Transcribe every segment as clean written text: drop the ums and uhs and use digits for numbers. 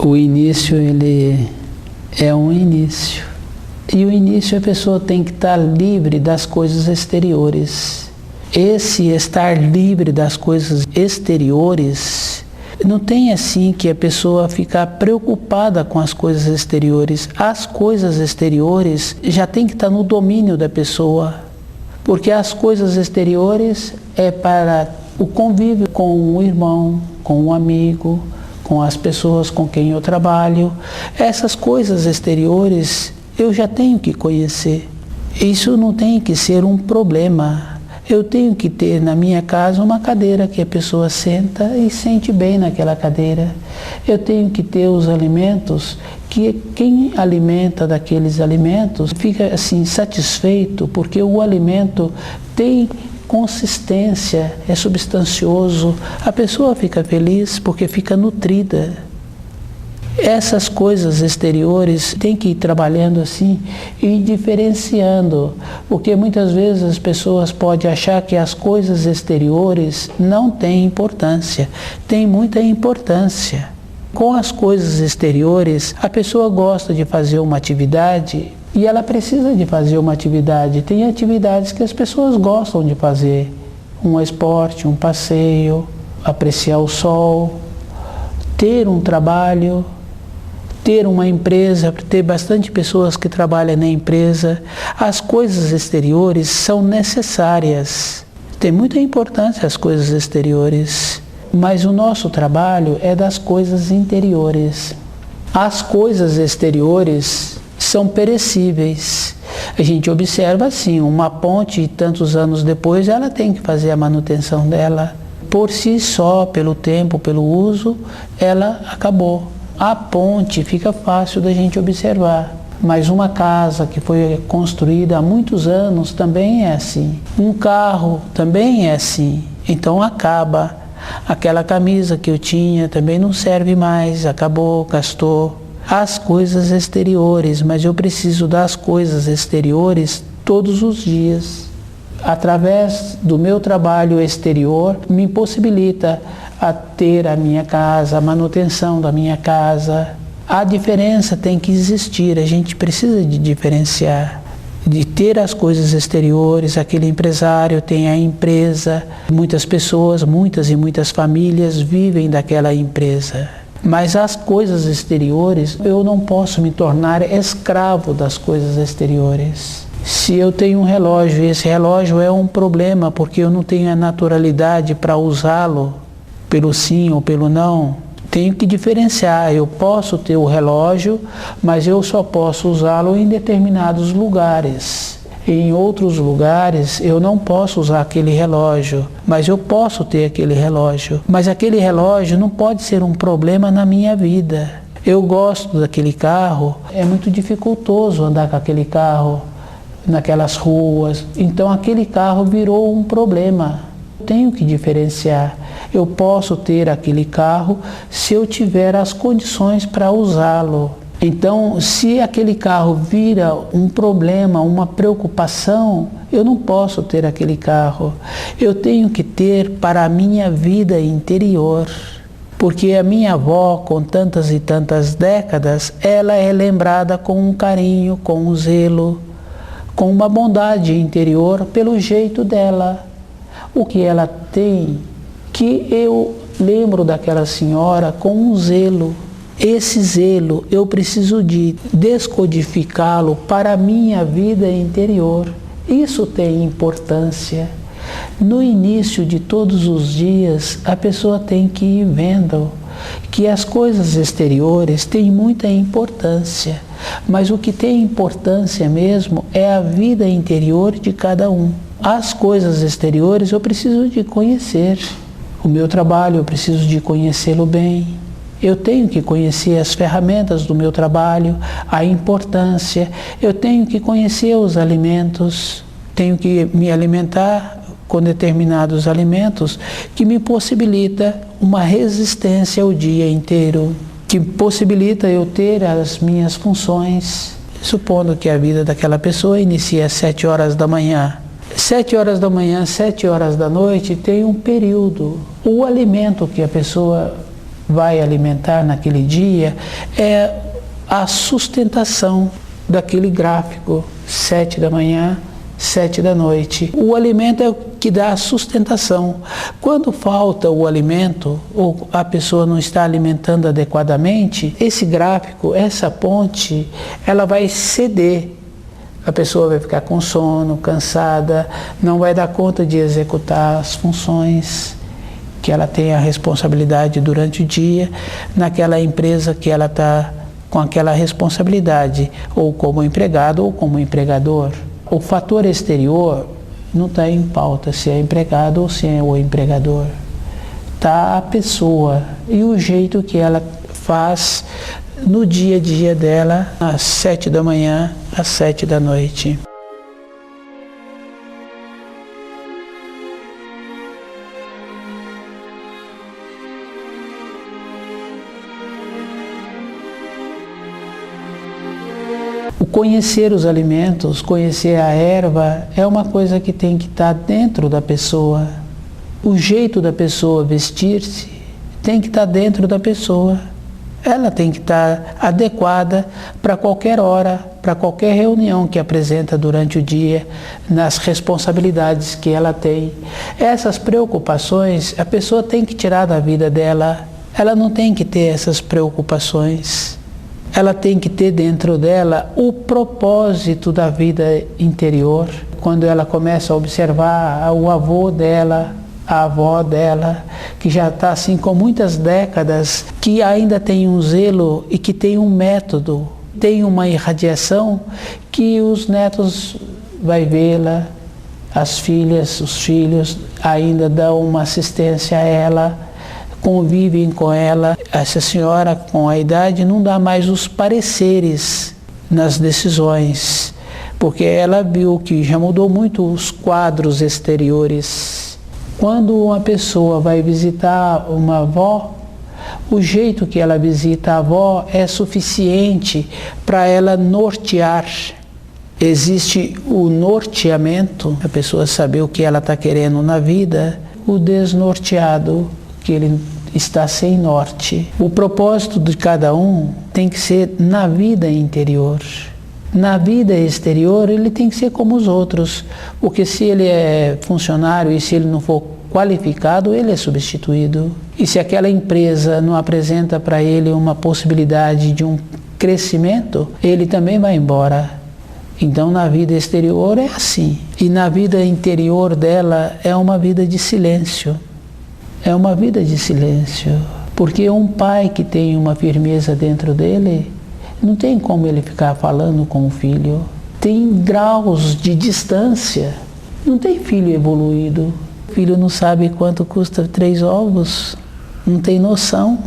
O início, ele é um início. E o início, a pessoa tem que estar livre das coisas exteriores. Esse estar livre das coisas exteriores, não tem assim que a pessoa ficar preocupada com as coisas exteriores. As coisas exteriores já tem que estar no domínio da pessoa. Porque as coisas exteriores é para o convívio com o irmão, com o amigo, com as pessoas com quem eu trabalho. Essas coisas exteriores eu já tenho que conhecer. Isso não tem que ser um problema. Eu tenho que ter na minha casa uma cadeira que a pessoa senta e sente bem naquela cadeira. Eu tenho que ter os alimentos que quem alimenta daqueles alimentos fica assim satisfeito, porque o alimento tem consistência, é substancioso, a pessoa fica feliz porque fica nutrida. Essas coisas exteriores tem que ir trabalhando assim e diferenciando, porque muitas vezes as pessoas podem achar que as coisas exteriores não têm importância. Tem muita importância. Com as coisas exteriores, a pessoa gosta de fazer uma atividade e ela precisa de fazer uma atividade. Tem atividades que as pessoas gostam de fazer. Um esporte, um passeio, apreciar o sol, ter um trabalho, ter uma empresa, ter bastante pessoas que trabalham na empresa. As coisas exteriores são necessárias. Tem muita importância as coisas exteriores, mas o nosso trabalho é das coisas interiores. As coisas exteriores são perecíveis. A gente observa assim, uma ponte, tantos anos depois, ela tem que fazer a manutenção dela. Por si só, pelo tempo, pelo uso, ela acabou. A ponte fica fácil da gente observar. Mas uma casa que foi construída há muitos anos também é assim. Um carro também é assim. Então acaba. Aquela camisa que eu tinha também não serve mais, acabou, gastou. As coisas exteriores, mas eu preciso das coisas exteriores todos os dias. Através do meu trabalho exterior, me possibilita a ter a minha casa, a manutenção da minha casa. A diferença tem que existir, a gente precisa de diferenciar. De ter as coisas exteriores, aquele empresário tem a empresa, muitas pessoas, muitas e muitas famílias vivem daquela empresa. Mas as coisas exteriores, eu não posso me tornar escravo das coisas exteriores. Se eu tenho um relógio, esse relógio é um problema, porque eu não tenho a naturalidade para usá-lo, pelo sim ou pelo não. Tenho que diferenciar, eu posso ter o relógio, mas eu só posso usá-lo em determinados lugares. Em outros lugares eu não posso usar aquele relógio, mas eu posso ter aquele relógio. Mas aquele relógio não pode ser um problema na minha vida. Eu gosto daquele carro, é muito dificultoso andar com aquele carro naquelas ruas. Então aquele carro virou um problema. Tenho que diferenciar. Eu posso ter aquele carro se eu tiver as condições para usá-lo. Então, se aquele carro vira um problema, uma preocupação, eu não posso ter aquele carro. Eu tenho que ter para a minha vida interior. Porque a minha avó, com tantas e tantas décadas, ela é lembrada com um carinho, com um zelo, com uma bondade interior pelo jeito dela. O que ela tem, que eu lembro daquela senhora com um zelo. Esse zelo eu preciso de descodificá-lo para a minha vida interior. Isso tem importância. No início de todos os dias, a pessoa tem que ir vendo que as coisas exteriores têm muita importância, mas o que tem importância mesmo é a vida interior de cada um. As coisas exteriores eu preciso de conhecer. O meu trabalho eu preciso de conhecê-lo bem. Eu tenho que conhecer as ferramentas do meu trabalho, a importância. Eu tenho que conhecer os alimentos. Tenho que me alimentar com determinados alimentos que me possibilita uma resistência o dia inteiro, que possibilita eu ter as minhas funções. Supondo que a vida daquela pessoa inicia às 7 horas da manhã. 7 horas da manhã, 7 horas da noite, tem um período. O alimento que a pessoa vai alimentar naquele dia é a sustentação daquele gráfico, 7 da manhã, 7 da noite. O alimento é o que dá a sustentação. Quando falta o alimento, ou a pessoa não está alimentando adequadamente, esse gráfico, essa ponte, ela vai ceder. A pessoa vai ficar com sono, cansada, não vai dar conta de executar as funções que ela tem a responsabilidade durante o dia, naquela empresa que ela está com aquela responsabilidade, ou como empregado ou como empregador. O fator exterior não está em pauta se é empregado ou se é o empregador. Está a pessoa e o jeito que ela faz no dia a dia dela, às 7 da manhã, às 7 da noite. O conhecer os alimentos, conhecer a erva, é uma coisa que tem que estar dentro da pessoa. O jeito da pessoa vestir-se tem que estar dentro da pessoa. Ela tem que estar adequada para qualquer hora, para qualquer reunião que apresenta durante o dia, nas responsabilidades que ela tem. Essas preocupações a pessoa tem que tirar da vida dela. Ela não tem que ter essas preocupações. Ela tem que ter dentro dela o propósito da vida interior. Quando ela começa a observar o avô dela, a avó dela, que já está assim com muitas décadas, que ainda tem um zelo e que tem um método, tem uma irradiação que os netos vai vê-la, as filhas, os filhos ainda dão uma assistência a ela, convivem com ela. Essa senhora com a idade não dá mais os pareceres nas decisões, porque ela viu que já mudou muito os quadros exteriores. Quando uma pessoa vai visitar uma avó, o jeito que ela visita a avó é suficiente para ela nortear. Existe o norteamento, a pessoa saber o que ela está querendo na vida, o desnorteado, que ele está sem norte. O propósito de cada um tem que ser na vida interior. Na vida exterior ele tem que ser como os outros, porque se ele é funcionário e se ele não for qualificado, ele é substituído. E se aquela empresa não apresenta para ele uma possibilidade de um crescimento, ele também vai embora. Então na vida exterior é assim. E na vida interior dela é uma vida de silêncio. É uma vida de silêncio, porque um pai que tem uma firmeza dentro dele, não tem como ele ficar falando com o filho. Tem graus de distância, não tem filho evoluído. O filho não sabe quanto custa 3 ovos, não tem noção,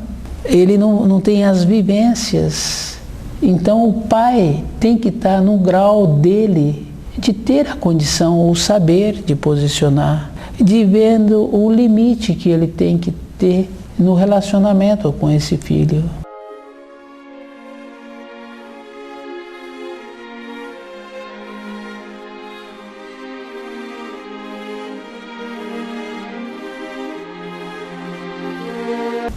ele não tem as vivências. Então o pai tem que estar no grau dele, de ter a condição, o saber de posicionar, de vendo o limite que ele tem que ter no relacionamento com esse filho.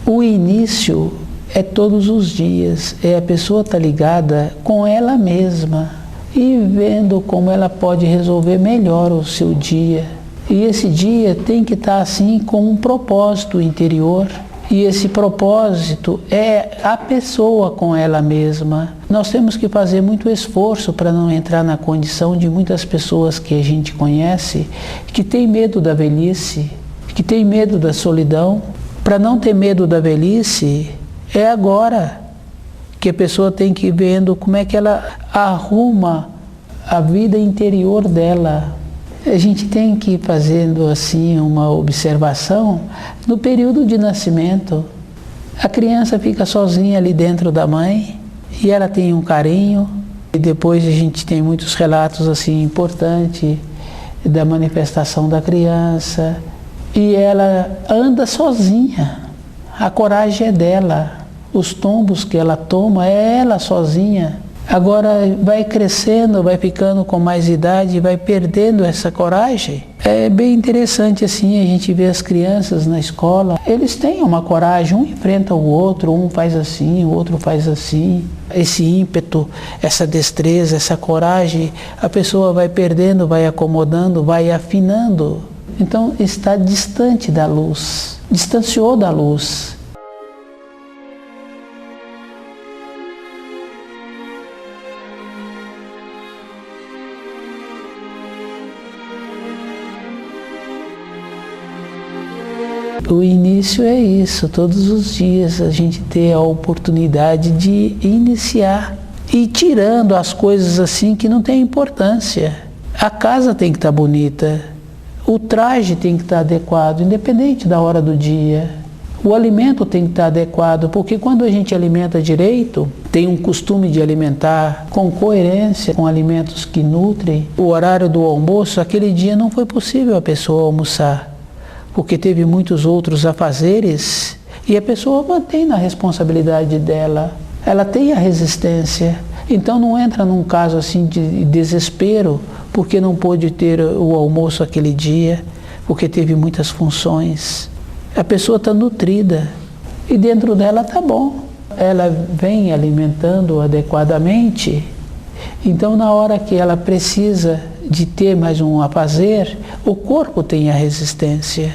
O início é todos os dias, é a pessoa estar ligada com ela mesma e vendo como ela pode resolver melhor o seu dia. E esse dia tem que estar assim com um propósito interior. E esse propósito é a pessoa com ela mesma. Nós temos que fazer muito esforço para não entrar na condição de muitas pessoas que a gente conhece que tem medo da velhice, que tem medo da solidão. Para não ter medo da velhice, é agora que a pessoa tem que ir vendo como é que ela arruma a vida interior dela. A gente tem que ir fazendo assim uma observação no período de nascimento. A criança fica sozinha ali dentro da mãe e ela tem um carinho. E depois a gente tem muitos relatos assim importantes da manifestação da criança, e ela anda sozinha. A coragem é dela, os tombos que ela toma é ela sozinha. Agora vai crescendo, vai ficando com mais idade, vai perdendo essa coragem. É bem interessante assim, a gente vê as crianças na escola, eles têm uma coragem, um enfrenta o outro, um faz assim, o outro faz assim. Esse ímpeto, essa destreza, essa coragem, a pessoa vai perdendo, vai acomodando, vai afinando. Então está distante da luz, distanciou da luz. O início é isso, todos os dias a gente ter a oportunidade de iniciar e tirando as coisas assim que não tem importância. A casa tem que estar bonita, o traje tem que estar adequado, independente da hora do dia. O alimento tem que estar adequado, porque quando a gente alimenta direito, tem um costume de alimentar com coerência, com alimentos que nutrem. O horário do almoço, aquele dia não foi possível a pessoa almoçar, porque teve muitos outros afazeres, e a pessoa mantém na responsabilidade dela, ela tem a resistência. Então não entra num caso assim de desespero, porque não pôde ter o almoço aquele dia, porque teve muitas funções. A pessoa está nutrida, e dentro dela está bom. Ela vem alimentando adequadamente, então na hora que ela precisa de ter mais um afazer, o corpo tem a resistência.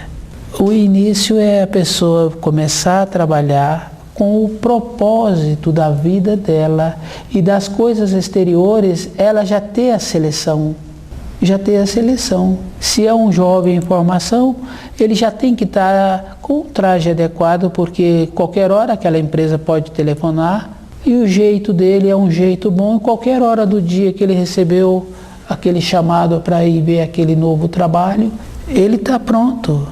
O início é a pessoa começar a trabalhar com o propósito da vida dela e das coisas exteriores, ela já ter a seleção. Se é um jovem em formação, ele já tem que estar com o traje adequado, porque qualquer hora aquela empresa pode telefonar e o jeito dele é um jeito bom, e qualquer hora do dia que ele recebeu aquele chamado para ir ver aquele novo trabalho, ele está pronto.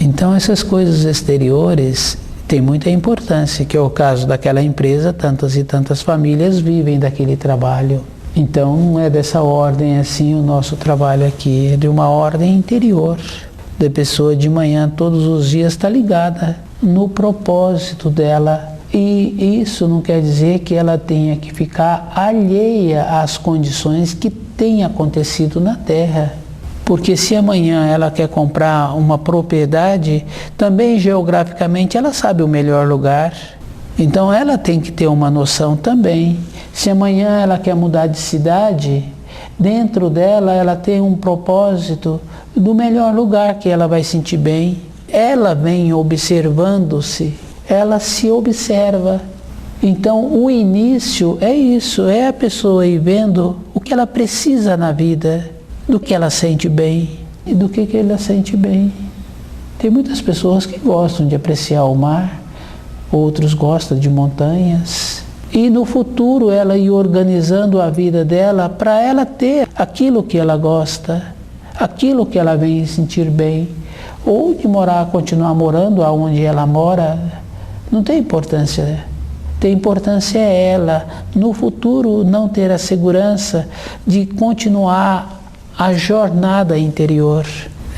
Então essas coisas exteriores têm muita importância, que é o caso daquela empresa, tantas e tantas famílias vivem daquele trabalho. Então não é dessa ordem assim o nosso trabalho aqui, é de uma ordem interior. Da pessoa de manhã todos os dias está ligada no propósito dela. E isso não quer dizer que ela tenha que ficar alheia às condições que têm acontecido na Terra. Porque se amanhã ela quer comprar uma propriedade, também geograficamente ela sabe o melhor lugar. Então ela tem que ter uma noção também. Se amanhã ela quer mudar de cidade, dentro dela ela tem um propósito do melhor lugar que ela vai sentir bem. Ela vem observando-se, ela se observa. Então o início é isso, é a pessoa ir vendo o que ela precisa na vida, do que ela sente bem e do que ela sente bem. Tem muitas pessoas que gostam de apreciar o mar, outros gostam de montanhas. E no futuro ela ir organizando a vida dela para ela ter aquilo que ela gosta, aquilo que ela vem sentir bem. Ou de continuar morando aonde ela mora, não tem importância. Tem importância é ela, no futuro, não ter a segurança de continuar a jornada interior.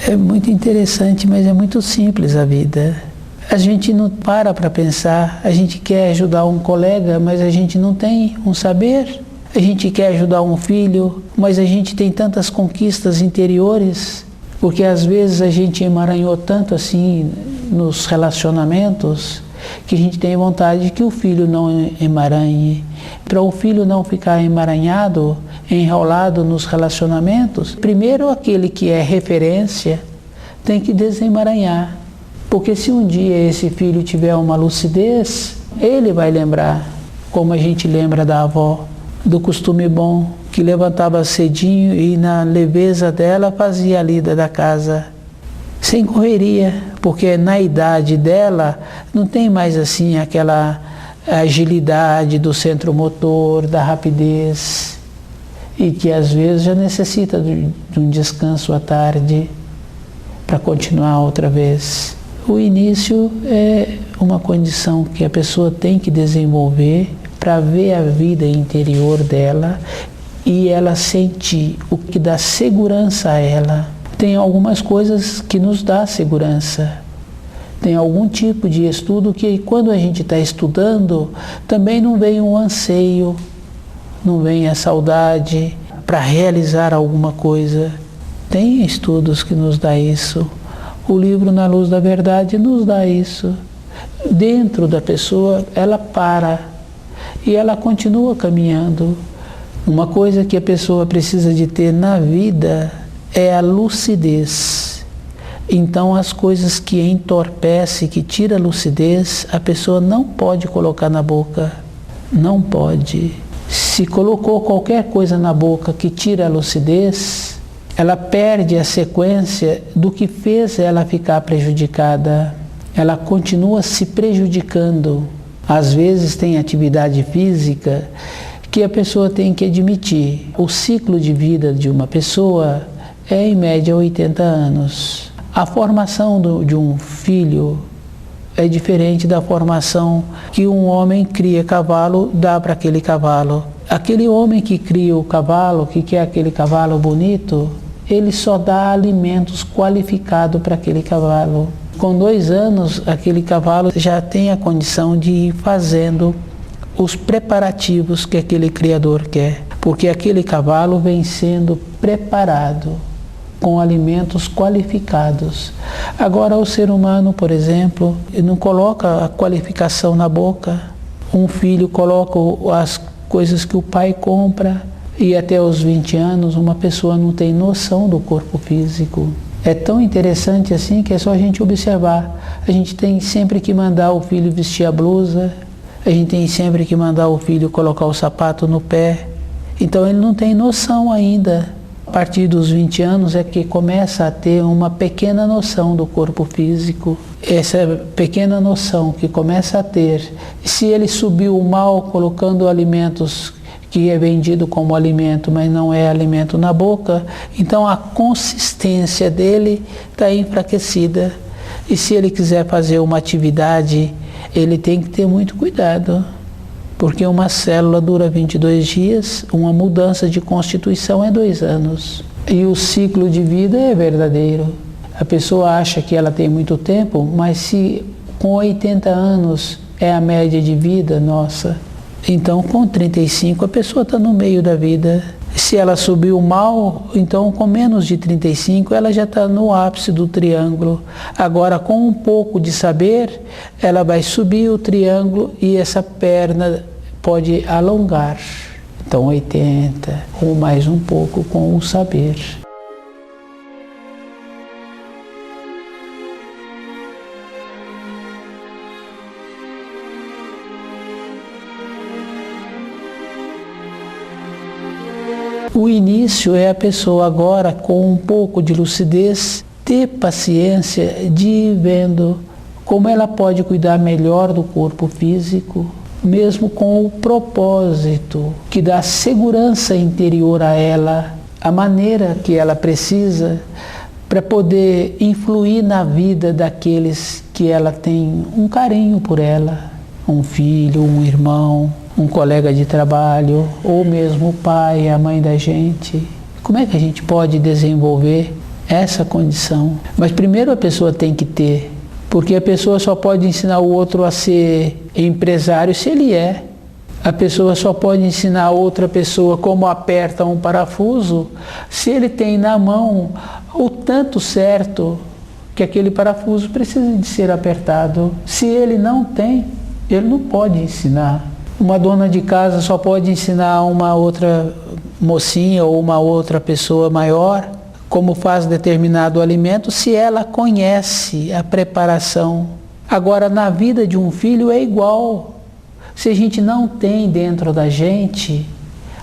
É muito interessante, mas é muito simples a vida. A gente não para pensar, a gente quer ajudar um colega, mas a gente não tem um saber. A gente quer ajudar um filho, mas a gente tem tantas conquistas interiores, porque às vezes a gente emaranhou tanto assim nos relacionamentos, que a gente tem vontade de que o filho não emaranhe. Para o filho não ficar emaranhado, enrolado nos relacionamentos, primeiro aquele que é referência tem que desemaranhar. Porque se um dia esse filho tiver uma lucidez, ele vai lembrar, como a gente lembra da avó, do costume bom, que levantava cedinho e na leveza dela fazia a lida da casa, sem correria, porque na idade dela não tem mais assim aquela agilidade do centro motor, da rapidez, e que às vezes já necessita de um descanso à tarde para continuar outra vez. O início é uma condição que a pessoa tem que desenvolver para ver a vida interior dela e ela sentir o que dá segurança a ela. Tem algumas coisas que nos dá segurança. Tem algum tipo de estudo que quando a gente está estudando, também não vem um anseio, não vem a saudade para realizar alguma coisa. Tem estudos que nos dá isso. O livro Na Luz da Verdade nos dá isso. Dentro da pessoa, ela para e ela continua caminhando. Uma coisa que a pessoa precisa de ter na vida é a lucidez. Então, as coisas que entorpecem, que tiram a lucidez, a pessoa não pode colocar na boca. Não pode. Se colocou qualquer coisa na boca que tira a lucidez, ela perde a sequência do que fez ela ficar prejudicada. Ela continua se prejudicando. Às vezes tem atividade física que a pessoa tem que admitir. O ciclo de vida de uma pessoa é em média 80 anos. A formação de um filho é diferente da formação que um homem cria cavalo, dá para aquele cavalo. Aquele homem que cria o cavalo, que quer aquele cavalo bonito, ele só dá alimentos qualificados para aquele cavalo. Com 2 anos, aquele cavalo já tem a condição de ir fazendo os preparativos que aquele criador quer, porque aquele cavalo vem sendo preparado com alimentos qualificados. Agora, o ser humano, por exemplo, não coloca a qualificação na boca. Um filho coloca as coisas que o pai compra, e até os 20 anos uma pessoa não tem noção do corpo físico. É tão interessante assim que é só a gente observar. A gente tem sempre que mandar o filho vestir a blusa, a gente tem sempre que mandar o filho colocar o sapato no pé. Então ele não tem noção ainda. A partir dos 20 anos é que começa a ter uma pequena noção do corpo físico. Essa pequena noção que começa a ter, se ele subiu mal colocando alimentos que é vendido como alimento, mas não é alimento na boca, então a consistência dele está enfraquecida. E se ele quiser fazer uma atividade, ele tem que ter muito cuidado, porque uma célula dura 22 dias, uma mudança de constituição é 2 anos. E o ciclo de vida é verdadeiro. A pessoa acha que ela tem muito tempo, mas se com 80 anos é a média de vida nossa, então com 35 a pessoa está no meio da vida. Se ela subiu mal, então com menos de 35 ela já está no ápice do triângulo. Agora, com um pouco de saber, ela vai subir o triângulo e essa perna pode alongar. Então 80 ou mais um pouco com o saber. O início é a pessoa agora, com um pouco de lucidez, ter paciência de ir vendo como ela pode cuidar melhor do corpo físico, mesmo com o propósito que dá segurança interior a ela, a maneira que ela precisa para poder influir na vida daqueles que ela tem um carinho por ela, um filho, um irmão, um colega de trabalho, ou mesmo o pai, a mãe da gente. Como é que a gente pode desenvolver essa condição? Mas primeiro a pessoa tem que ter, porque a pessoa só pode ensinar o outro a ser empresário se ele é. A pessoa só pode ensinar outra pessoa como aperta um parafuso se ele tem na mão o tanto certo que aquele parafuso precisa de ser apertado. Se ele não tem, ele não pode ensinar. Uma dona de casa só pode ensinar uma outra mocinha ou uma outra pessoa maior como faz determinado alimento se ela conhece a preparação. Agora, na vida de um filho é igual. Se a gente não tem dentro da gente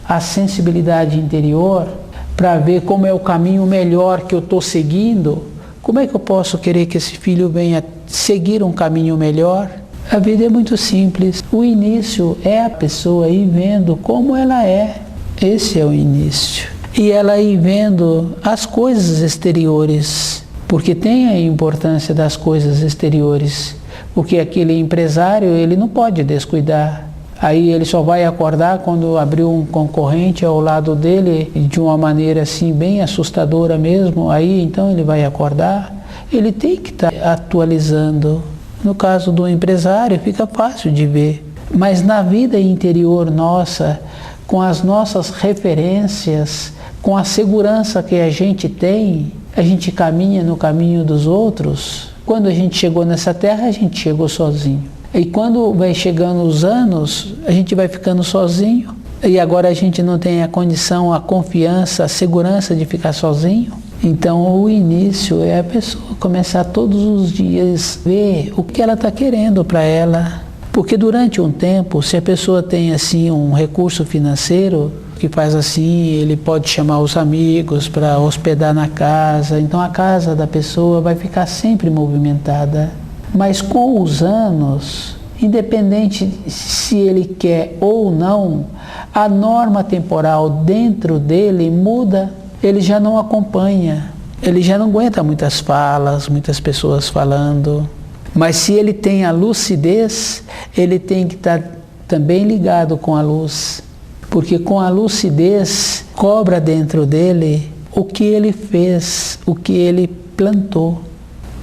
a sensibilidade interior para ver como é o caminho melhor que eu estou seguindo, como é que eu posso querer que esse filho venha seguir um caminho melhor? A vida é muito simples. O início é a pessoa ir vendo como ela é. Esse é o início. E ela ir vendo as coisas exteriores, porque tem a importância das coisas exteriores. Porque aquele empresário, ele não pode descuidar. Aí ele só vai acordar quando abrir um concorrente ao lado dele de uma maneira assim bem assustadora mesmo. Aí então ele vai acordar. Ele tem que estar atualizando. No caso do empresário fica fácil de ver. Mas na vida interior nossa, com as nossas referências, com a segurança que a gente tem, a gente caminha no caminho dos outros. Quando a gente chegou nessa terra, a gente chegou sozinho. E quando vai chegando os anos, a gente vai ficando sozinho. E agora a gente não tem a condição, a confiança, a segurança de ficar sozinho. Então o início é a pessoa começar todos os dias a ver o que ela está querendo para ela. Porque durante um tempo, se a pessoa tem assim um recurso financeiro, que faz assim, ele pode chamar os amigos para hospedar na casa, então a casa da pessoa vai ficar sempre movimentada. Mas com os anos, independente se ele quer ou não, a norma temporal dentro dele muda, ele já não acompanha, ele já não aguenta muitas falas, muitas pessoas falando. Mas se ele tem a lucidez, ele tem que estar também ligado com a luz. Porque com a lucidez, cobra dentro dele o que ele fez, o que ele plantou.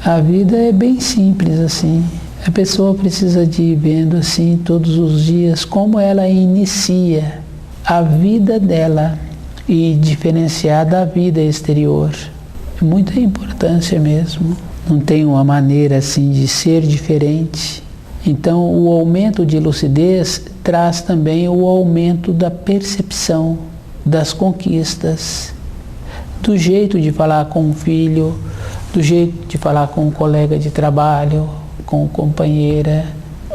A vida é bem simples assim. A pessoa precisa de ir vendo assim todos os dias como ela inicia a vida dela e diferenciar da vida exterior. É muita importância mesmo. Não tem uma maneira assim de ser diferente. Então o aumento de lucidez traz também o aumento da percepção das conquistas, do jeito de falar com o filho, do jeito de falar com um colega de trabalho, com companheira.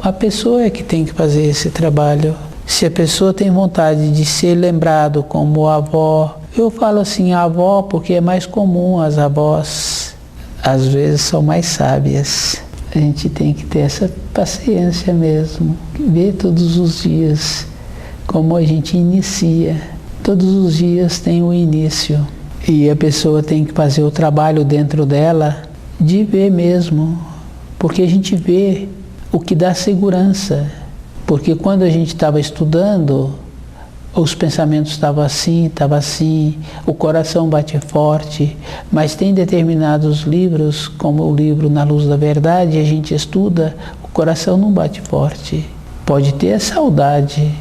A pessoa é que tem que fazer esse trabalho. Se a pessoa tem vontade de ser lembrado como avó, eu falo assim avó porque é mais comum as avós, às vezes são mais sábias. A gente tem que ter essa paciência mesmo, ver todos os dias como a gente inicia. Todos os dias tem o início. E a pessoa tem que fazer o trabalho dentro dela de ver mesmo, porque a gente vê o que dá segurança. Porque quando a gente estava estudando, os pensamentos estavam assim, o coração bate forte, mas tem determinados livros, como o livro Na Luz da Verdade, a gente estuda, o coração não bate forte. Pode ter a saudade,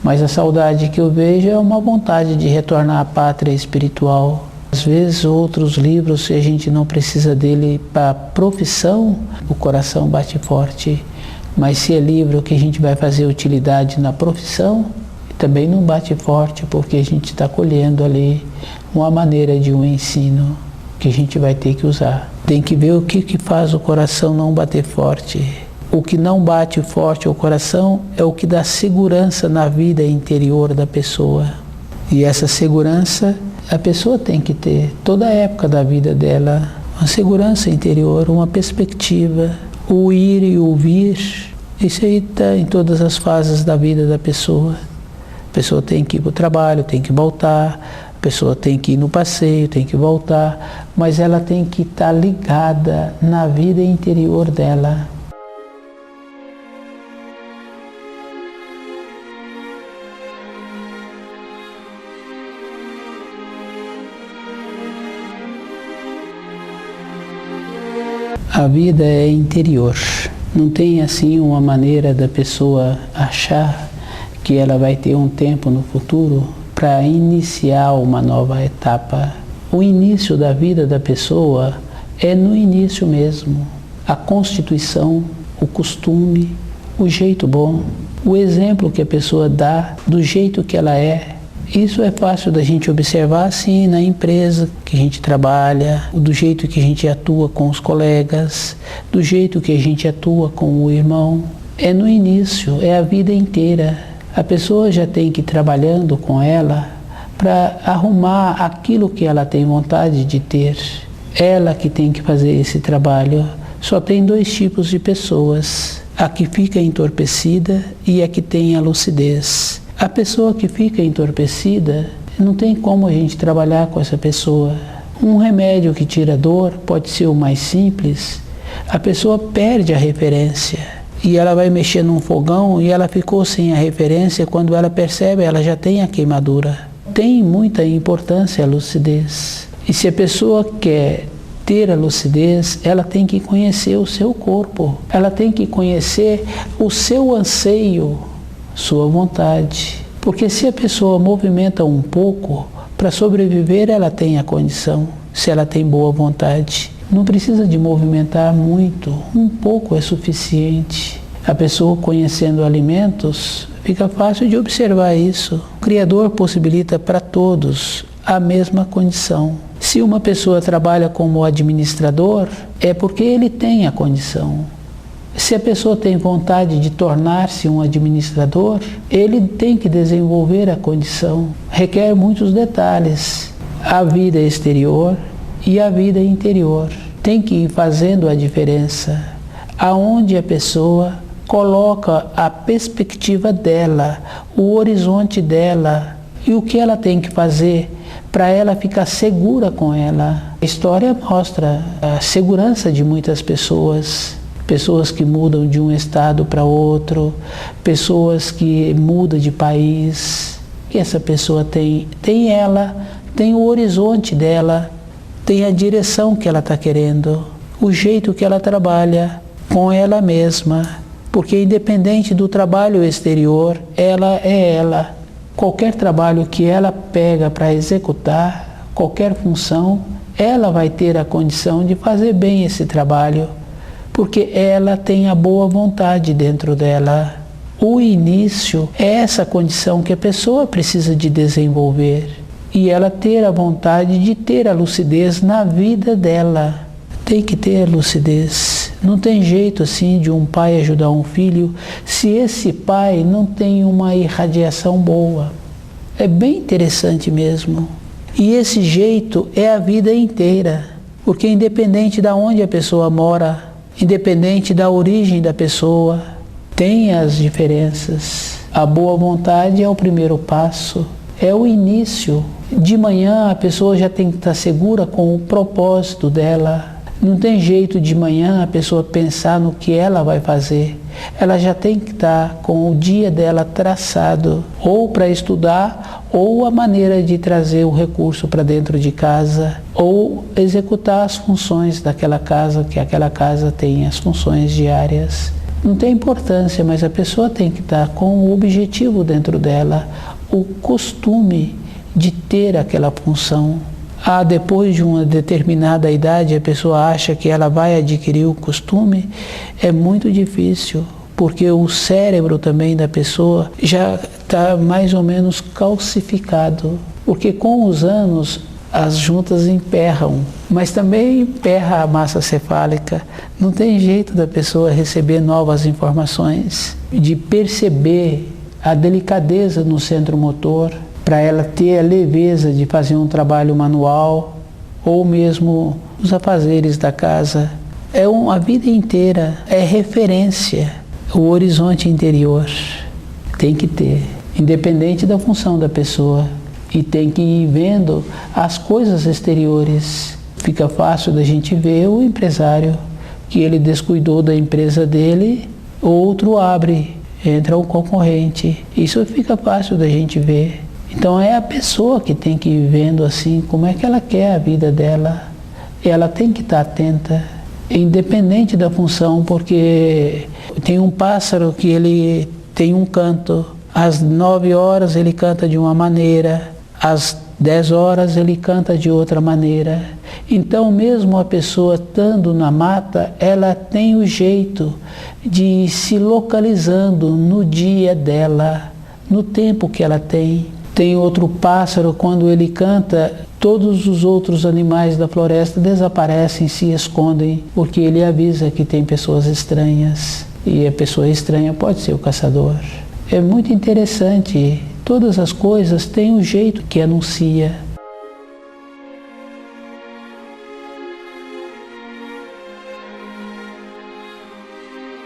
mas a saudade que eu vejo é uma vontade de retornar à pátria espiritual. Às vezes outros livros, se a gente não precisa dele para a profissão, o coração bate forte. Mas se é livro que a gente vai fazer utilidade na profissão, também não bate forte, porque a gente está colhendo ali uma maneira de um ensino que a gente vai ter que usar. Tem que ver o que faz o coração não bater forte. O que não bate forte ao coração é o que dá segurança na vida interior da pessoa. E essa segurança a pessoa tem que ter, toda a época da vida dela, uma segurança interior, uma perspectiva, o ir e o vir. Isso aí está em todas as fases da vida da pessoa. A pessoa tem que ir para o trabalho, tem que voltar, a pessoa tem que ir no passeio, tem que voltar, mas ela tem que estar ligada na vida interior dela. A vida é interior. Não tem assim uma maneira da pessoa achar que ela vai ter um tempo no futuro para iniciar uma nova etapa. O início da vida da pessoa é no início mesmo. A constituição, o costume, o jeito bom, o exemplo que a pessoa dá do jeito que ela é. Isso é fácil da gente observar assim na empresa que a gente trabalha, do jeito que a gente atua com os colegas, do jeito que a gente atua com o irmão. É no início, é a vida inteira. A pessoa já tem que ir trabalhando com ela para arrumar aquilo que ela tem vontade de ter. Ela que tem que fazer esse trabalho. Só tem dois tipos de pessoas: a que fica entorpecida e a que tem a lucidez. A pessoa que fica entorpecida, não tem como a gente trabalhar com essa pessoa. Um remédio que tira dor pode ser o mais simples. A pessoa perde a referência. e ela vai mexer num fogão e ela ficou sem a referência, quando ela percebe, ela já tem a queimadura. Tem muita importância a lucidez. E se a pessoa quer ter a lucidez, ela tem que conhecer o seu corpo, ela tem que conhecer o seu anseio, sua vontade. Porque se a pessoa movimenta um pouco, para sobreviver ela tem a condição, se ela tem boa vontade. Não precisa de movimentar muito, um pouco é suficiente. A pessoa conhecendo alimentos, fica fácil de observar isso. O Criador possibilita para todos a mesma condição. Se uma pessoa trabalha como administrador, é porque ele tem a condição. Se a pessoa tem vontade de tornar-se um administrador, ele tem que desenvolver a condição. Requer muitos detalhes. A vida exterior e a vida interior. Tem que ir fazendo a diferença. Aonde a pessoa coloca a perspectiva dela, o horizonte dela e o que ela tem que fazer para ela ficar segura com ela. A história mostra a segurança de muitas pessoas. Pessoas que mudam de um estado para outro, pessoas que mudam de país. E essa pessoa tem ela, tem o horizonte dela, tem a direção que ela está querendo, o jeito que ela trabalha com ela mesma, porque independente do trabalho exterior, ela é ela. Qualquer trabalho que ela pega para executar, qualquer função, ela vai ter a condição de fazer bem esse trabalho, porque ela tem a boa vontade dentro dela. O início é essa condição que a pessoa precisa de desenvolver. E ela ter a vontade de ter a lucidez na vida dela. Tem que ter lucidez. Não tem jeito assim de um pai ajudar um filho se esse pai não tem uma irradiação boa. É bem interessante mesmo. E esse jeito é a vida inteira. Porque independente de onde a pessoa mora, independente da origem da pessoa, tem as diferenças. A boa vontade é o primeiro passo. É o início. De manhã a pessoa já tem que estar segura com o propósito dela. Não tem jeito de manhã a pessoa pensar no que ela vai fazer. Ela já tem que estar com o dia dela traçado, ou para estudar, ou a maneira de trazer o recurso para dentro de casa, ou executar as funções daquela casa, que aquela casa tem as funções diárias. Não tem importância, mas a pessoa tem que estar com o objetivo dentro dela, o costume de ter aquela função. Depois de uma determinada idade, a pessoa acha que ela vai adquirir o costume, é muito difícil, porque o cérebro também da pessoa já está mais ou menos calcificado, porque com os anos as juntas emperram, mas também emperra a massa cefálica. Não tem jeito da pessoa receber novas informações, de perceber a delicadeza no centro motor, para ela ter a leveza de fazer um trabalho manual ou mesmo os afazeres da casa. A vida inteira é referência. O horizonte interior tem que ter, independente da função da pessoa, e tem que ir vendo as coisas exteriores. Fica fácil da gente ver o empresário que ele descuidou da empresa dele, outro abre, entra um concorrente. Isso fica fácil da gente ver. Então é a pessoa que tem que ir vendo assim, como é que ela quer a vida dela. Ela tem que estar atenta, independente da função, porque tem um pássaro que ele tem um canto. Às 9 horas ele canta de uma maneira, às 10 horas ele canta de outra maneira. Então mesmo a pessoa estando na mata, ela tem o jeito de ir se localizando no dia dela, no tempo que ela tem. Tem outro pássaro, quando ele canta, todos os outros animais da floresta desaparecem, se escondem, porque ele avisa que tem pessoas estranhas. E a pessoa estranha pode ser o caçador. É muito interessante. Todas as coisas têm um jeito que anuncia.